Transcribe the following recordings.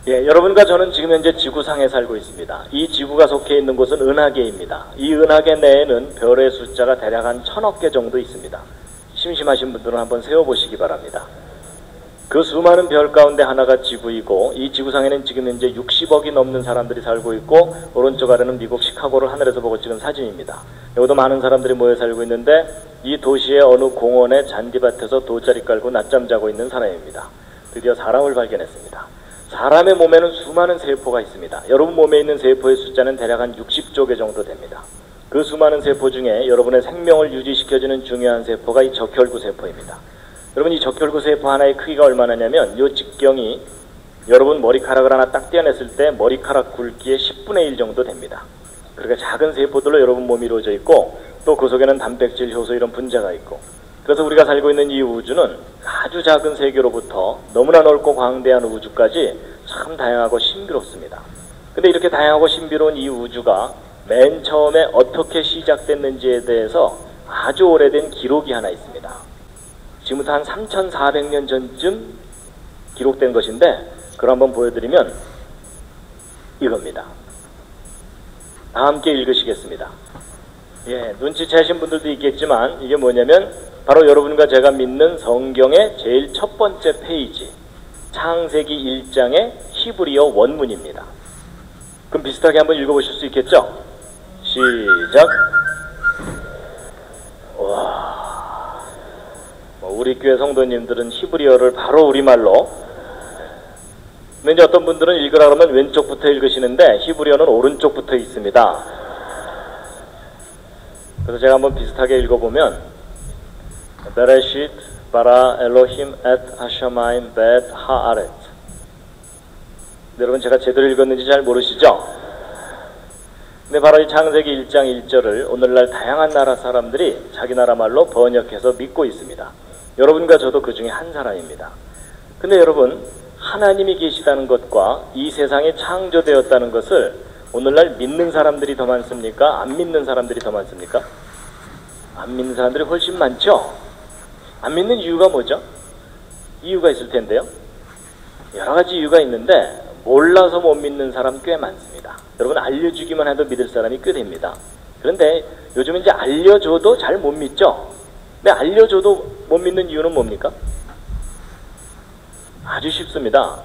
예, 여러분과 저는 지금 현재 지구상에 살고 있습니다. 이 지구가 속해 있는 곳은 은하계입니다. 이 은하계 내에는 별의 숫자가 대략 한 1000억 개 정도 있습니다. 심심하신 분들은 한번 세어보시기 바랍니다. 그 수많은 별 가운데 하나가 지구이고, 이 지구상에는 지금 현재 60억이 넘는 사람들이 살고 있고, 오른쪽 아래는 미국 시카고를 하늘에서 보고 찍은 사진입니다. 여기도 많은 사람들이 모여 살고 있는데, 이 도시의 어느 공원의 잔디밭에서 돗자리 깔고 낮잠 자고 있는 사람입니다. 드디어 사람을 발견했습니다. 사람의 몸에는 수많은 세포가 있습니다. 여러분 몸에 있는 세포의 숫자는 대략 한 60조 개 정도 됩니다. 그 수많은 세포 중에 여러분의 생명을 유지시켜주는 중요한 세포가 이 적혈구 세포입니다. 여러분, 이 적혈구 세포 하나의 크기가 얼마나냐면 이 직경이 여러분 머리카락을 하나 딱 떼어냈을 때 머리카락 굵기의 10분의 1 정도 됩니다. 그러니까 작은 세포들로 여러분 몸이 이루어져 있고, 또 그 속에는 단백질, 효소 이런 분자가 있고, 그래서 우리가 살고 있는 이 우주는 아주 작은 세계로부터 너무나 넓고 광대한 우주까지 참 다양하고 신비롭습니다. 근데 이렇게 다양하고 신비로운 이 우주가 맨 처음에 어떻게 시작됐는지에 대해서 아주 오래된 기록이 하나 있습니다. 지금부터 한 3400년 전쯤 기록된 것인데, 그걸 한번 보여드리면 이겁니다. 다 함께 읽으시겠습니다. 예, 눈치채신 분들도 있겠지만 이게 뭐냐면 바로 여러분과 제가 믿는 성경의 제일 첫 번째 페이지, 창세기 1장의 히브리어 원문입니다. 그럼 비슷하게 한번 읽어보실 수 있겠죠? 시작! 와, 우리 교회 성도님들은 히브리어를 바로 우리말로, 근데 이제 어떤 분들은 읽으라 그러면 왼쪽부터 읽으시는데 히브리어는 오른쪽부터 있습니다. 그래서 제가 한번 비슷하게 읽어보면 베레쉿 바라 엘로힘 엣 하샤마임 벳 하아렛. 여러분, 제가 제대로 읽었는지 잘 모르시죠? 근데 바로 이 창세기 1장 1절을 오늘날 다양한 나라 사람들이 자기 나라 말로 번역해서 믿고 있습니다. 여러분과 저도 그 중에 한 사람입니다. 근데 여러분, 하나님이 계시다는 것과 이 세상이 창조되었다는 것을 오늘날 믿는 사람들이 더 많습니까? 안 믿는 사람들이 더 많습니까? 안 믿는 사람들이 훨씬 많죠? 안 믿는 이유가 뭐죠? 이유가 있을 텐데요. 여러 가지 이유가 있는데 몰라서 못 믿는 사람 꽤 많습니다. 여러분, 알려주기만 해도 믿을 사람이 꽤 됩니다. 그런데 요즘 이제 알려줘도 잘 못 믿죠? 근데 알려줘도 못 믿는 이유는 뭡니까? 아주 쉽습니다.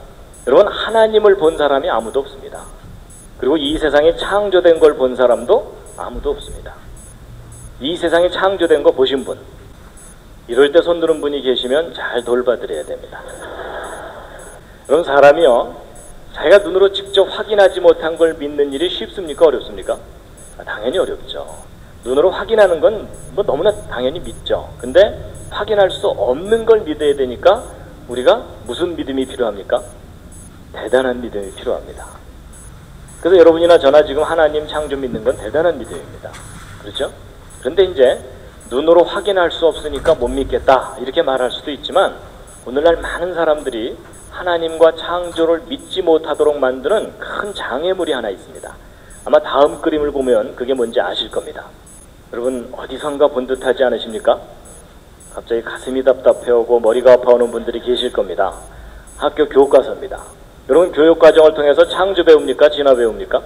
여러분, 하나님을 본 사람이 아무도 없습니다. 그리고 이 세상에 창조된 걸 본 사람도 아무도 없습니다. 이 세상에 창조된 거 보신 분, 이럴 때 손 드는 분이 계시면 잘 돌봐드려야 됩니다. 여러분, 사람이요, 자기가 눈으로 직접 확인하지 못한 걸 믿는 일이 쉽습니까? 어렵습니까? 당연히 어렵죠. 눈으로 확인하는 건 뭐 너무나 당연히 믿죠. 근데 확인할 수 없는 걸 믿어야 되니까 우리가 무슨 믿음이 필요합니까? 대단한 믿음이 필요합니다. 그래서 여러분이나 저나 지금 하나님 창조 믿는 건 대단한 믿음입니다. 그렇죠? 그런데 이제 눈으로 확인할 수 없으니까 못 믿겠다 이렇게 말할 수도 있지만, 오늘날 많은 사람들이 하나님과 창조를 믿지 못하도록 만드는 큰 장애물이 하나 있습니다. 아마 다음 그림을 보면 그게 뭔지 아실 겁니다. 여러분, 어디선가 본 듯하지 않으십니까? 갑자기 가슴이 답답해오고 머리가 아파오는 분들이 계실 겁니다. 학교 교과서입니다. 여러분, 교육과정을 통해서 창조 배웁니까? 진화 배웁니까?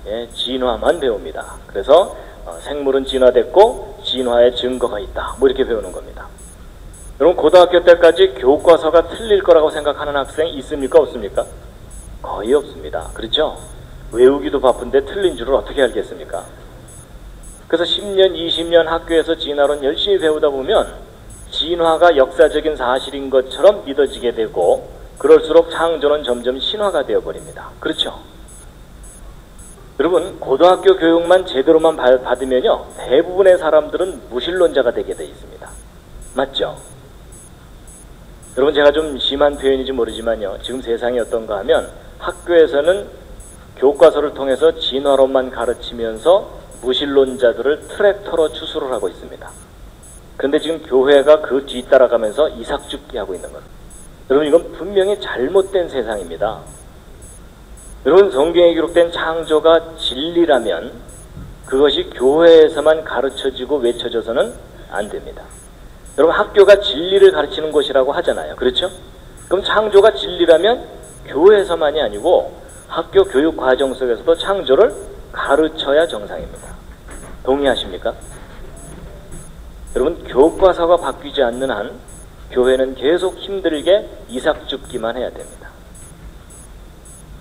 예, 진화만 배웁니다. 그래서 생물은 진화됐고 진화의 증거가 있다, 뭐 이렇게 배우는 겁니다. 여러분, 고등학교 때까지 교과서가 틀릴 거라고 생각하는 학생 있습니까? 없습니까? 거의 없습니다. 그렇죠? 외우기도 바쁜데 틀린 줄을 어떻게 알겠습니까? 그래서 10년, 20년 학교에서 진화론 열심히 배우다 보면 진화가 역사적인 사실인 것처럼 믿어지게 되고, 그럴수록 창조는 점점 신화가 되어버립니다. 그렇죠? 여러분, 고등학교 교육만 제대로만 받으면요, 대부분의 사람들은 무신론자가 되게 되어 있습니다. 맞죠? 여러분, 제가 좀 심한 표현인지 모르지만요, 지금 세상이 어떤가 하면 학교에서는 교과서를 통해서 진화론만 가르치면서 무신론자들을 트랙터로 추수를 하고 있습니다. 그런데 지금 교회가 그 뒤따라가면서 이삭죽기 하고 있는 겁니다. 여러분, 이건 분명히 잘못된 세상입니다. 여러분, 성경에 기록된 창조가 진리라면 그것이 교회에서만 가르쳐지고 외쳐져서는 안 됩니다. 여러분, 학교가 진리를 가르치는 곳이라고 하잖아요. 그렇죠? 그럼 창조가 진리라면 교회에서만이 아니고 학교 교육 과정 속에서도 창조를 가르쳐야 정상입니다. 동의하십니까? 여러분, 교과서가 바뀌지 않는 한 교회는 계속 힘들게 이삭줍기만 해야 됩니다.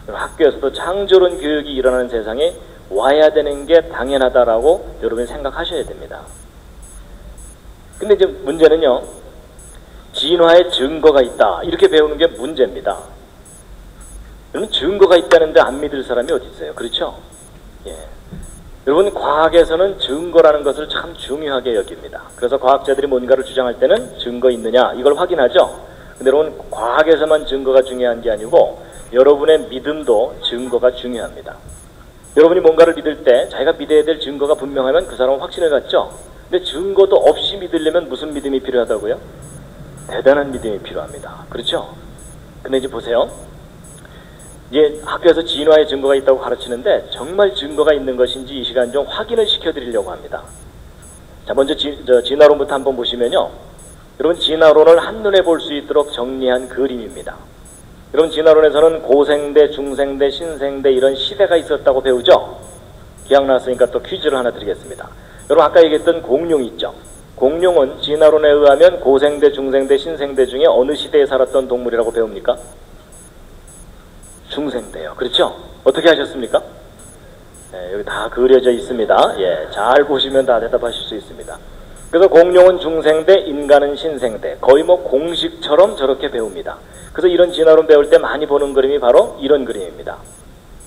학교에서도 창조론 교육이 일어나는 세상에 와야 되는 게 당연하다라고 여러분이 생각하셔야 됩니다. 근데 이제 문제는요, 진화의 증거가 있다 이렇게 배우는 게 문제입니다. 여러분, 증거가 있다는데 안 믿을 사람이 어디 있어요? 그렇죠? 예. 여러분, 과학에서는 증거라는 것을 참 중요하게 여깁니다. 그래서 과학자들이 뭔가를 주장할 때는 증거 있느냐 이걸 확인하죠. 근데 여러분, 과학에서만 증거가 중요한 게 아니고 여러분의 믿음도 증거가 중요합니다. 여러분이 뭔가를 믿을 때 자기가 믿어야 될 증거가 분명하면 그 사람은 확신을 갖죠. 근데 증거도 없이 믿으려면 무슨 믿음이 필요하다고요? 대단한 믿음이 필요합니다. 그렇죠? 근데 이제 보세요. 이제 학교에서 진화의 증거가 있다고 가르치는데 정말 증거가 있는 것인지 이 시간 좀 확인을 시켜드리려고 합니다. 자, 먼저 진화론부터 한번 보시면요. 여러분, 진화론을 한눈에 볼 수 있도록 정리한 그림입니다. 여러분, 진화론에서는 고생대, 중생대, 신생대 이런 시대가 있었다고 배우죠? 기억났으니까 또 퀴즈를 하나 드리겠습니다. 여러분, 아까 얘기했던 공룡 있죠? 공룡은 진화론에 의하면 고생대, 중생대, 신생대 중에 어느 시대에 살았던 동물이라고 배웁니까? 중생대요. 그렇죠? 어떻게 하셨습니까? 네, 여기 다 그려져 있습니다. 예, 잘 보시면 다 대답하실 수 있습니다. 그래서 공룡은 중생대, 인간은 신생대. 거의 뭐 공식처럼 저렇게 배웁니다. 그래서 이런 진화론 배울 때 많이 보는 그림이 바로 이런 그림입니다.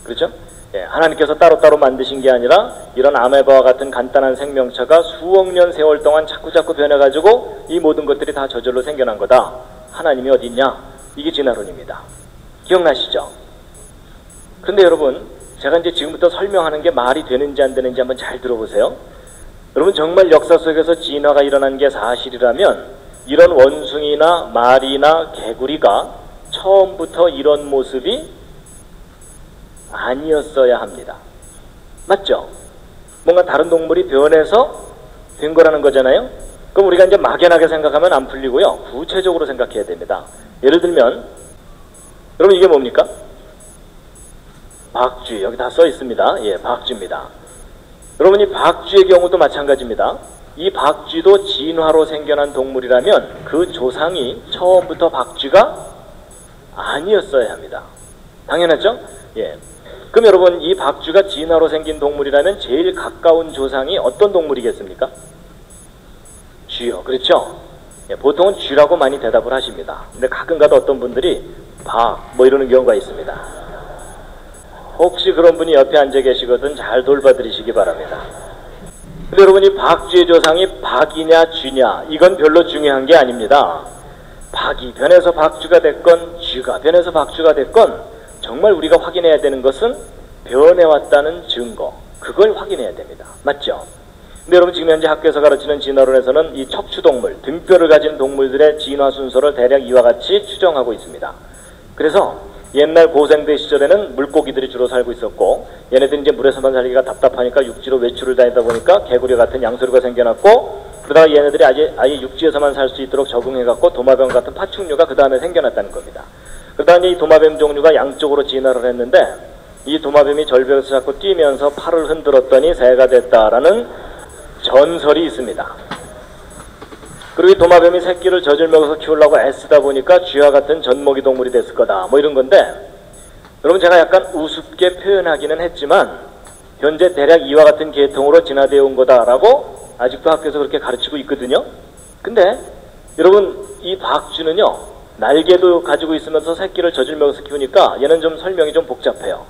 그렇죠? 예, 하나님께서 따로따로 만드신 게 아니라 이런 아메바와 같은 간단한 생명체가 수억 년 세월 동안 자꾸자꾸 변해가지고 이 모든 것들이 다 저절로 생겨난 거다. 하나님이 어디 있냐? 이게 진화론입니다. 기억나시죠? 그런데 여러분, 제가 이제 지금부터 설명하는 게 말이 되는지 안 되는지 한번 잘 들어보세요. 여러분, 정말 역사 속에서 진화가 일어난 게 사실이라면 이런 원숭이나 말이나 개구리가 처음부터 이런 모습이 아니었어야 합니다. 맞죠? 뭔가 다른 동물이 변해서 된 거라는 거잖아요? 그럼 우리가 이제 막연하게 생각하면 안 풀리고요. 구체적으로 생각해야 됩니다. 예를 들면, 여러분, 이게 뭡니까? 박쥐. 여기 다 써 있습니다. 예, 박쥐입니다. 여러분이 박쥐의 경우도 마찬가지입니다. 이 박쥐도 진화로 생겨난 동물이라면 그 조상이 처음부터 박쥐가 아니었어야 합니다. 당연하죠? 예. 그럼 여러분, 이 박쥐가 진화로 생긴 동물이라면 제일 가까운 조상이 어떤 동물이겠습니까? 쥐요. 그렇죠? 예, 보통은 쥐라고 많이 대답을 하십니다. 근데 가끔가다 어떤 분들이 뭐 이러는 경우가 있습니다. 혹시 그런 분이 옆에 앉아 계시거든 잘 돌봐드리시기 바랍니다. 근데 여러분이 박쥐의 조상이 박이냐 쥐냐 이건 별로 중요한 게 아닙니다. 박이 변해서 박쥐가 됐건 쥐가 변해서 박쥐가 됐건 정말 우리가 확인해야 되는 것은 변해왔다는 증거, 그걸 확인해야 됩니다. 맞죠? 근데 여러분, 지금 현재 학교에서 가르치는 진화론에서는 이 척추동물, 등뼈를 가진 동물들의 진화 순서를 대략 이와 같이 추정하고 있습니다. 그래서 옛날 고생대 시절에는 물고기들이 주로 살고 있었고, 얘네들이 이제 물에서만 살기가 답답하니까 육지로 외출을 다니다 보니까 개구리 같은 양서류가 생겨났고, 그러다가 얘네들이 아예 육지에서만 살 수 있도록 적응해갖고 도마뱀 같은 파충류가 그 다음에 생겨났다는 겁니다. 그다음에 이 도마뱀 종류가 양쪽으로 진화를 했는데, 이 도마뱀이 절벽에서 자꾸 뛰면서 팔을 흔들었더니 새가 됐다라는 전설이 있습니다. 그리고 이 도마뱀이 새끼를 젖을 먹어서 키우려고 애쓰다 보니까 쥐와 같은 젖먹이 동물이 됐을 거다, 뭐 이런 건데, 여러분, 제가 약간 우습게 표현하기는 했지만 현재 대략 이와 같은 계통으로 진화되어 온 거다라고 아직도 학교에서 그렇게 가르치고 있거든요. 근데 여러분, 이 박쥐는요, 날개도 가지고 있으면서 새끼를 젖을 먹어서 키우니까 얘는 좀 설명이 좀 복잡해요.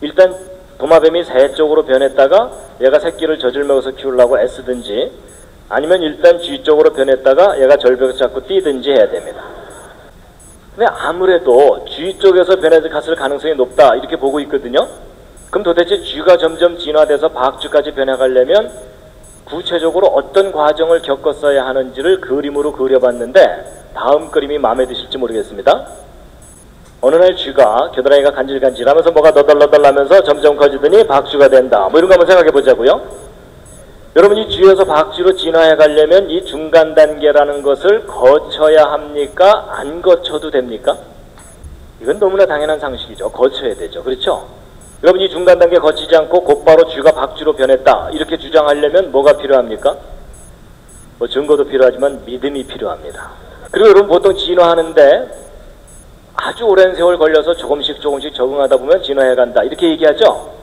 일단 도마뱀이 새 쪽으로 변했다가 얘가 새끼를 젖을 먹어서 키우려고 애쓰든지, 아니면 일단 쥐 쪽으로 변했다가 얘가 절벽에서 자꾸 뛰든지 해야 됩니다. 근데 아무래도 쥐 쪽에서 변해서 갔을 가능성이 높다 이렇게 보고 있거든요. 그럼 도대체 쥐가 점점 진화돼서 박쥐까지 변해가려면 구체적으로 어떤 과정을 겪었어야 하는지를 그림으로 그려봤는데, 다음 그림이 마음에 드실지 모르겠습니다. 어느 날 쥐가 겨드랑이가 간질간질하면서 뭐가 너덜너덜하면서 점점 커지더니 박쥐가 된다, 뭐 이런 거 한번 생각해 보자고요. 여러분이 쥐에서 박쥐로 진화해 가려면 이 중간 단계라는 것을 거쳐야 합니까? 안 거쳐도 됩니까? 이건 너무나 당연한 상식이죠. 거쳐야 되죠. 그렇죠? 여러분, 이 중간 단계 거치지 않고 곧바로 쥐가 박쥐로 변했다 이렇게 주장하려면 뭐가 필요합니까? 뭐 증거도 필요하지만 믿음이 필요합니다. 그리고 여러분, 보통 진화하는데 아주 오랜 세월 걸려서 조금씩 적응하다 보면 진화해간다 이렇게 얘기하죠?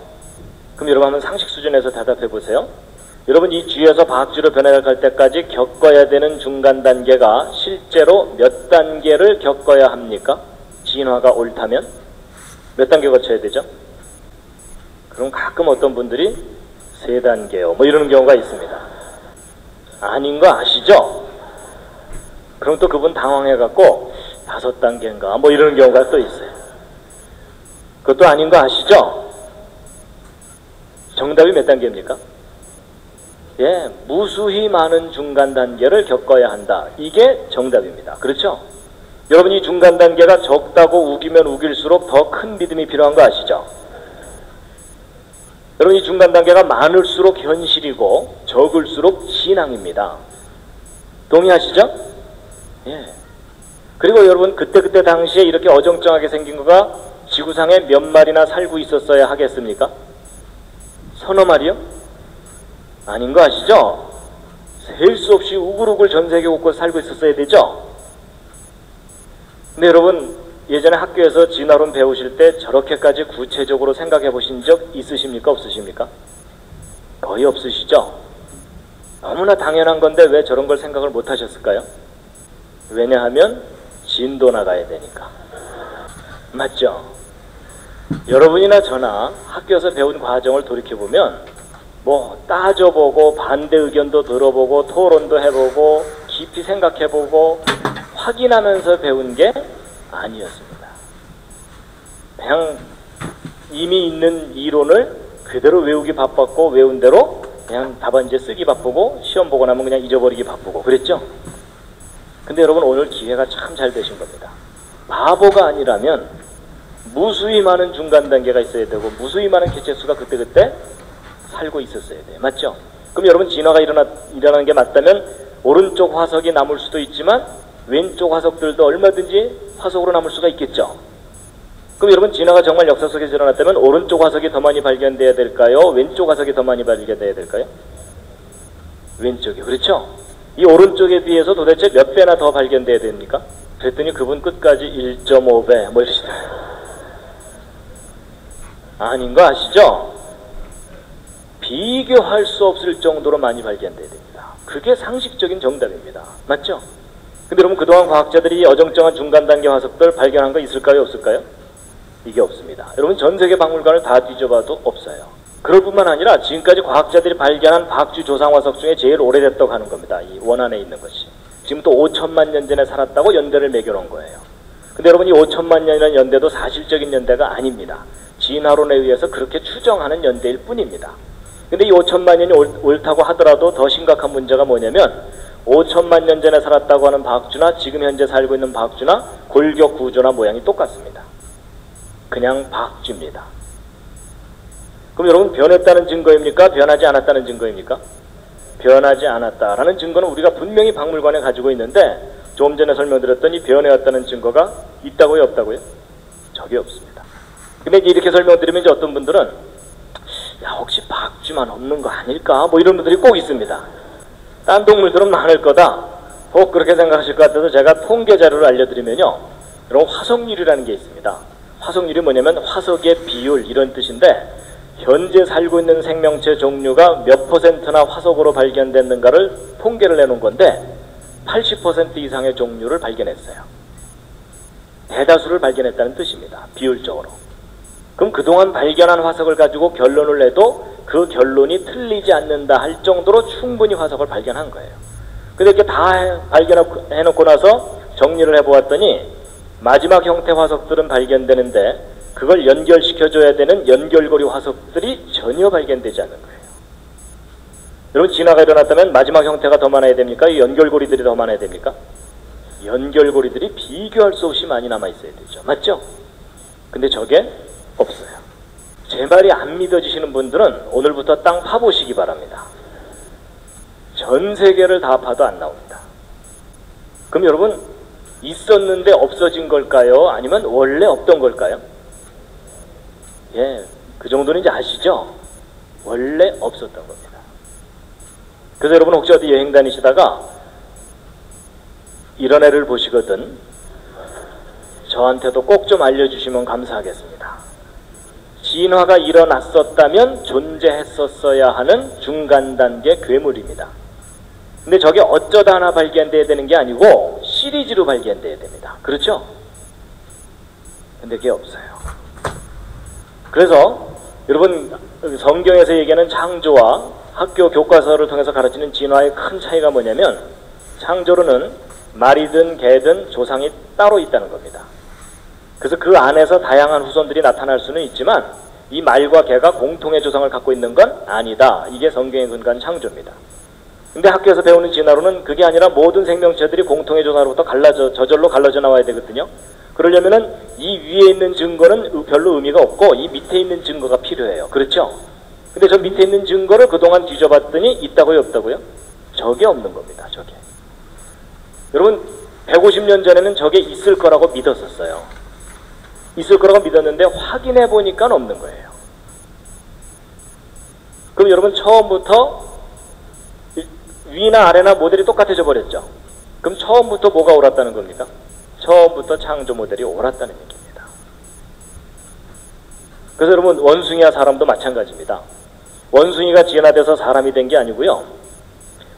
그럼 여러분 한번 상식 수준에서 대답해 보세요. 여러분, 이 쥐에서 박쥐로 변해갈 때까지 겪어야 되는 중간 단계가 실제로 몇 단계를 겪어야 합니까? 진화가 옳다면? 몇 단계 거쳐야 되죠? 그럼 가끔 어떤 분들이 3단계요 뭐 이러는 경우가 있습니다. 아닌 거 아시죠? 그럼 또 그분 당황해갖고 5단계인가 뭐 이러는 경우가 또 있어요. 그것도 아닌 거 아시죠? 정답이 몇 단계입니까? 예, 무수히 많은 중간 단계를 겪어야 한다. 이게 정답입니다. 그렇죠? 여러분이 중간 단계가 적다고 우기면 우길수록 더 큰 믿음이 필요한 거 아시죠? 여러분, 이 중간 단계가 많을수록 현실이고 적을수록 신앙입니다. 동의하시죠? 예. 그리고 여러분, 그때 당시에 이렇게 어정쩡하게 생긴 거가 지구상에 몇 마리나 살고 있었어야 하겠습니까? 서너 마리요? 아닌 거 아시죠? 셀 수 없이 우글우글 전 세계 곳곳 살고 있었어야 되죠? 근데 여러분, 예전에 학교에서 진화론 배우실 때 저렇게까지 구체적으로 생각해 보신 적 있으십니까? 없으십니까? 거의 없으시죠? 너무나 당연한 건데 왜 저런 걸 생각을 못 하셨을까요? 왜냐하면 진도 나가야 되니까. 맞죠? 여러분이나 저나 학교에서 배운 과정을 돌이켜보면 뭐 따져보고 반대 의견도 들어보고 토론도 해보고 깊이 생각해보고 확인하면서 배운 게 아니었습니다. 그냥 이미 있는 이론을 그대로 외우기 바빴고 외운 대로 그냥 답안지 쓰기 바쁘고 시험 보고 나면 그냥 잊어버리기 바쁘고 그랬죠? 근데 여러분, 오늘 기회가 참 잘 되신 겁니다. 바보가 아니라면 무수히 많은 중간 단계가 있어야 되고 무수히 많은 개체수가 그때 살고 있었어야 돼요. 맞죠? 그럼 여러분, 진화가 일어나는 게 맞다면 오른쪽 화석이 남을 수도 있지만 왼쪽 화석들도 얼마든지 화석으로 남을 수가 있겠죠. 그럼 여러분, 진화가 정말 역사 속에서 일어났다면 오른쪽 화석이 더 많이 발견돼야 될까요? 왼쪽 화석이 더 많이 발견돼야 될까요? 왼쪽이요. 그렇죠? 이 오른쪽에 비해서 도대체 몇 배나 더 발견돼야 됩니까? 그랬더니 그분 끝까지 1.5배 뭐 이러시더라고요. 아닌 거 아시죠? 비교할 수 없을 정도로 많이 발견돼야 됩니다. 그게 상식적인 정답입니다. 맞죠? 근데 여러분, 그동안 과학자들이 어정쩡한 중간 단계 화석들 발견한 거 있을까요? 없을까요? 이게 없습니다. 여러분, 전 세계 박물관을 다 뒤져봐도 없어요. 그럴 뿐만 아니라 지금까지 과학자들이 발견한 박쥐 조상 화석 중에 제일 오래됐다고 하는 겁니다. 이 원안에 있는 것이. 지금 또 5천만 년 전에 살았다고 연대를 매겨놓은 거예요. 근데 여러분, 이 5천만 년이라는 연대도 사실적인 연대가 아닙니다. 진화론에 의해서 그렇게 추정하는 연대일 뿐입니다. 근데 이 5천만 년이 옳다고 하더라도 더 심각한 문제가 뭐냐면 5천만 년 전에 살았다고 하는 박쥐나 지금 현재 살고 있는 박쥐나 골격 구조나 모양이 똑같습니다. 그냥 박쥐입니다. 그럼 여러분, 변했다는 증거입니까? 변하지 않았다는 증거입니까? 변하지 않았다라는 증거는 우리가 분명히 박물관에 가지고 있는데 조금 전에 설명드렸더니 변해왔다는 증거가 있다고요? 없다고요? 적이 없습니다. 근데 이렇게 설명드리면 이제 어떤 분들은 야, 혹시 박쥐만 없는 거 아닐까? 뭐 이런 분들이 꼭 있습니다. 딴 동물들은 많을 거다. 혹 그렇게 생각하실 것 같아서 제가 통계 자료를 알려드리면요. 여러분, 화석률이라는 게 있습니다. 화석률이 뭐냐면 화석의 비율 이런 뜻인데 현재 살고 있는 생명체 종류가 몇 %나 화석으로 발견됐는가를 통계를 내놓은 건데 80% 이상의 종류를 발견했어요. 대다수를 발견했다는 뜻입니다. 비율적으로. 그럼 그동안 발견한 화석을 가지고 결론을 내도 그 결론이 틀리지 않는다 할 정도로 충분히 화석을 발견한 거예요. 근데 이렇게 다 발견해놓고 나서 정리를 해보았더니 마지막 형태 화석들은 발견되는데 그걸 연결시켜줘야 되는 연결고리 화석들이 전혀 발견되지 않는 거예요. 여러분, 진화가 일어났다면 마지막 형태가 더 많아야 됩니까? 이 연결고리들이 더 많아야 됩니까? 연결고리들이 비교할 수 없이 많이 남아있어야 되죠. 맞죠? 근데 저게 없어요. 제 말이 안 믿어지시는 분들은 오늘부터 땅 파보시기 바랍니다. 전 세계를 다 파도 안 나옵니다. 그럼 여러분, 있었는데 없어진 걸까요? 아니면 원래 없던 걸까요? 예, 그 정도는 이제 아시죠? 원래 없었던 겁니다. 그래서 여러분 혹시 어디 여행 다니시다가 이런 애를 보시거든 저한테도 꼭 좀 알려주시면 감사하겠습니다. 진화가 일어났었다면 존재했었어야 하는 중간 단계 괴물입니다. 근데 저게 어쩌다 하나 발견돼야 되는 게 아니고 시리즈로 발견돼야 됩니다. 그렇죠? 근데 그게 없어요. 그래서 여러분 성경에서 얘기하는 창조와 학교 교과서를 통해서 가르치는 진화의 큰 차이가 뭐냐면 창조로는 말이든 개든 조상이 따로 있다는 겁니다. 그래서 그 안에서 다양한 후손들이 나타날 수는 있지만 이 말과 개가 공통의 조상을 갖고 있는 건 아니다. 이게 성경에 근거한 창조입니다. 근데 학교에서 배우는 진화론은 그게 아니라 모든 생명체들이 공통의 조상으로부터 저절로 갈라져 나와야 되거든요. 그러려면은 이 위에 있는 증거는 별로 의미가 없고 이 밑에 있는 증거가 필요해요. 그렇죠? 근데 저 밑에 있는 증거를 그동안 뒤져봤더니 있다고요, 없다고요? 저게 없는 겁니다. 저게. 여러분 150년 전에는 저게 있을 거라고 믿었었어요. 있을 거라고 믿었는데 확인해 보니까 없는 거예요. 그럼 여러분 처음부터 위나 아래나 모델이 똑같아져 버렸죠. 그럼 처음부터 뭐가 옳았다는 겁니까? 처음부터 창조 모델이 옳았다는 얘기입니다. 그래서 여러분 원숭이와 사람도 마찬가지입니다. 원숭이가 진화돼서 사람이 된 게 아니고요.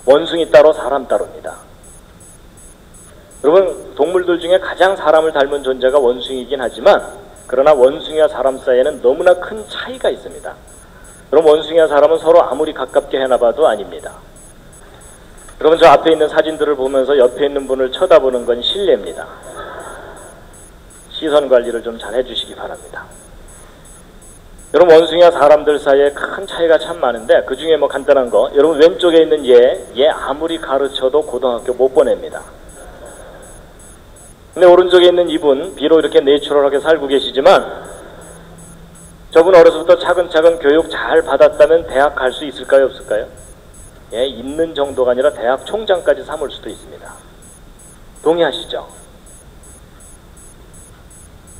원숭이 따로 사람 따로입니다. 여러분 동물들 중에 가장 사람을 닮은 존재가 원숭이긴 하지만 그러나 원숭이와 사람 사이에는 너무나 큰 차이가 있습니다. 여러분 원숭이와 사람은 서로 아무리 가깝게 해놔봐도 아닙니다. 여러분 저 앞에 있는 사진들을 보면서 옆에 있는 분을 쳐다보는 건 실례입니다. 시선 관리를 좀 잘 해주시기 바랍니다. 여러분 원숭이와 사람들 사이에 큰 차이가 참 많은데 그 중에 뭐 간단한 거 여러분 왼쪽에 있는 얘 아무리 가르쳐도 고등학교 못 보냅니다. 근데 오른쪽에 있는 이분 비록 이렇게 내추럴하게 살고 계시지만 저분 어려서부터 차근차근 교육 잘 받았다면 대학 갈 수 있을까요, 없을까요? 예, 있는 정도가 아니라 대학 총장까지 삼을 수도 있습니다. 동의하시죠?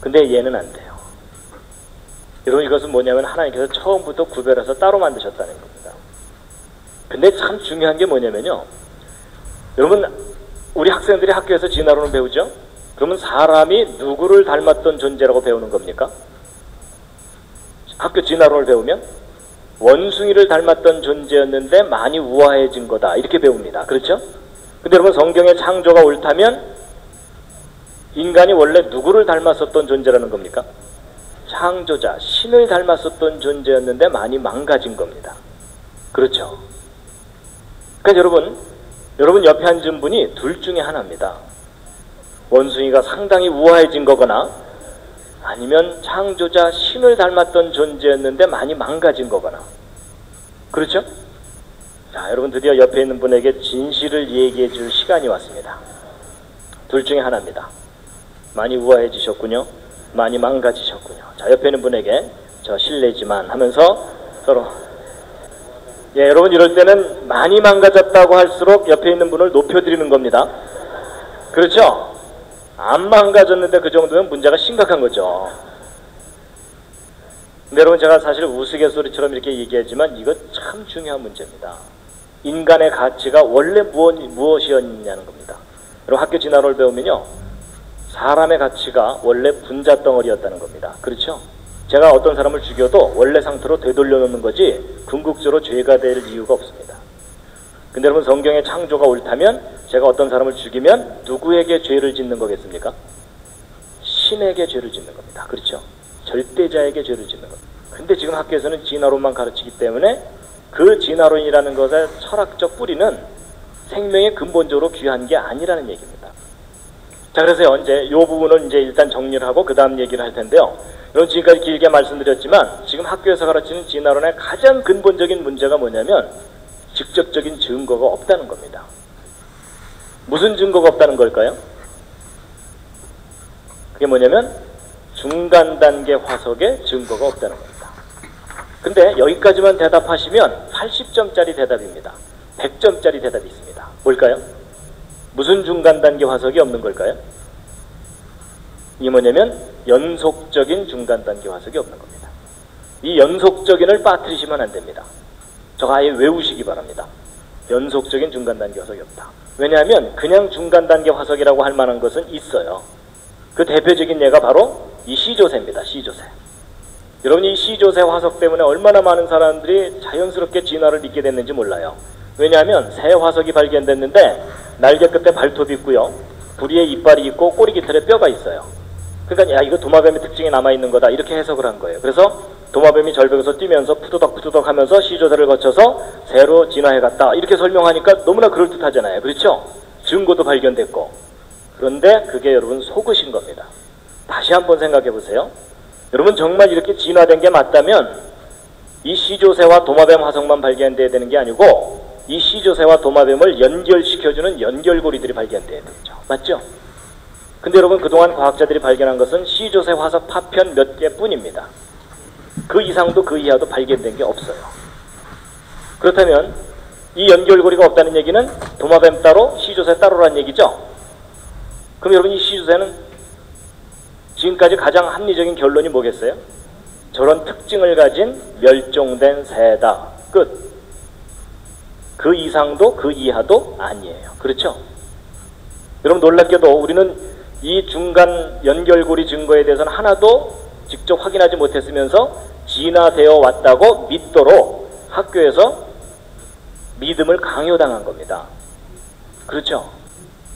근데 얘는 안 돼요. 여러분 이것은 뭐냐면 하나님께서 처음부터 구별해서 따로 만드셨다는 겁니다. 근데 참 중요한 게 뭐냐면요. 여러분 우리 학생들이 학교에서 진화론을 배우죠? 그러면 사람이 누구를 닮았던 존재라고 배우는 겁니까? 학교 진화론을 배우면 원숭이를 닮았던 존재였는데 많이 우아해진 거다 이렇게 배웁니다. 그렇죠? 근데 여러분 성경의 창조가 옳다면 인간이 원래 누구를 닮았었던 존재라는 겁니까? 창조자, 신을 닮았었던 존재였는데 많이 망가진 겁니다. 그렇죠? 그러니까 여러분 옆에 앉은 분이 둘 중에 하나입니다. 원숭이가 상당히 우아해진 거거나 아니면 창조자 신을 닮았던 존재였는데 많이 망가진 거거나. 그렇죠? 자, 여러분 드디어 옆에 있는 분에게 진실을 얘기해 줄 시간이 왔습니다. 둘 중에 하나입니다. 많이 우아해지셨군요. 많이 망가지셨군요. 자, 옆에 있는 분에게 저 실례지만 하면서 서로 여러분 이럴 때는 많이 망가졌다고 할수록 옆에 있는 분을 높여드리는 겁니다. 그렇죠? 안 망가졌는데 그 정도면 문제가 심각한 거죠. 근데 여러분 제가 사실 우스갯소리처럼 이렇게 얘기하지만 이거 참 중요한 문제입니다. 인간의 가치가 원래 무엇이었냐는 겁니다. 여러분 학교 진화론을 배우면요. 사람의 가치가 원래 분자덩어리였다는 겁니다. 그렇죠? 제가 어떤 사람을 죽여도 원래 상태로 되돌려 놓는 거지 궁극적으로 죄가 될 이유가 없습니다. 근데 여러분 성경의 창조가 옳다면 제가 어떤 사람을 죽이면 누구에게 죄를 짓는 거겠습니까? 신에게 죄를 짓는 겁니다. 그렇죠? 절대자에게 죄를 짓는 겁니다. 근데 지금 학교에서는 진화론만 가르치기 때문에 그 진화론이라는 것의 철학적 뿌리는 생명의 근본적으로 귀한 게 아니라는 얘기입니다. 자, 그래서 이제 이 부분은 이제 일단 정리를 하고 그 다음 얘기를 할 텐데요. 여러분 지금까지 길게 말씀드렸지만 지금 학교에서 가르치는 진화론의 가장 근본적인 문제가 뭐냐면 직접적인 증거가 없다는 겁니다. 무슨 증거가 없다는 걸까요? 그게 뭐냐면 중간 단계 화석에 증거가 없다는 겁니다. 근데 여기까지만 대답하시면 80점짜리 대답입니다. 100점짜리 대답이 있습니다. 뭘까요? 무슨 중간 단계 화석이 없는 걸까요? 이 뭐냐면 연속적인 중간 단계 화석이 없는 겁니다. 이 연속적인을 빠뜨리시면 안 됩니다. 저거 아예 외우시기 바랍니다. 연속적인 중간 단계 화석이 없다. 왜냐하면 그냥 중간 단계 화석이라고 할 만한 것은 있어요. 그 대표적인 예가 바로 이 C조세입니다. C조세. 여러분이 이 C조세 화석 때문에 얼마나 많은 사람들이 자연스럽게 진화를 믿게 됐는지 몰라요. 왜냐하면 새 화석이 발견됐는데 날개 끝에 발톱이 있고요. 부리에 이빨이 있고 꼬리 깃털에 뼈가 있어요. 그러니까 야, 이거 도마뱀의 특징이 남아있는 거다 이렇게 해석을 한 거예요. 그래서 도마뱀이 절벽에서 뛰면서 푸드덕푸드덕 하면서 C조세를 거쳐서 새로 진화해갔다 이렇게 설명하니까 너무나 그럴듯하잖아요. 그렇죠? 증거도 발견됐고. 그런데 그게 여러분 속으신 겁니다. 다시 한번 생각해 보세요. 여러분 정말 이렇게 진화된 게 맞다면 이 C조세와 도마뱀 화석만 발견돼야 되는 게 아니고 이 C조세와 도마뱀을 연결시켜주는 연결고리들이 발견돼야 되죠. 맞죠? 근데 여러분 그동안 과학자들이 발견한 것은 C조세 화석 파편 몇 개뿐입니다. 그 이상도 그 이하도 발견된 게 없어요. 그렇다면 이 연결고리가 없다는 얘기는 도마뱀 따로 C조세 따로란 얘기죠? 그럼 여러분 이 C조세는 지금까지 가장 합리적인 결론이 뭐겠어요? 저런 특징을 가진 멸종된 새다. 끝. 그 이상도 그 이하도 아니에요. 그렇죠? 여러분 놀랍게도 우리는 이 중간 연결고리 증거에 대해서는 하나도 직접 확인하지 못했으면서 진화되어 왔다고 믿도록 학교에서 믿음을 강요당한 겁니다. 그렇죠?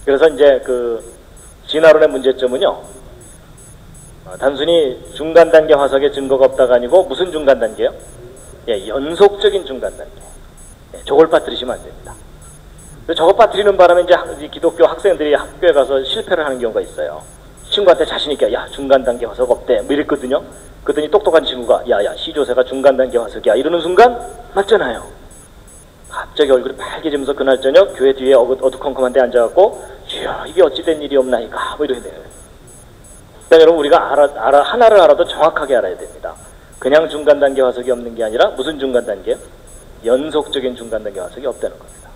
그래서 이제 그 진화론의 문제점은요, 단순히 중간 단계 화석에 증거가 없다가 아니고 무슨 중간 단계요? 예, 연속적인 중간 단계. 예, 저걸 빠뜨리시면 안 됩니다. 저거 빠뜨리는 바람에 이제 기독교 학생들이 학교에 가서 실패를 하는 경우가 있어요. 친구한테 자신있게 야 중간 단계 화석 없대 뭐 이랬거든요. 그랬더니 똑똑한 친구가 야야 C조세가 중간 단계 화석이야 이러는 순간 맞잖아요. 갑자기 얼굴이 빨개지면서 그날 저녁 교회 뒤에 어두컴컴한 데 앉아갖고 주여 이게 어찌된 일이 없나이까 뭐 이러게 돼요. 그러니까 여러분 우리가 하나를 알아도 정확하게 알아야 됩니다. 그냥 중간 단계 화석이 없는 게 아니라 무슨 중간 단계요? 연속적인 중간 단계 화석이 없다는 겁니다.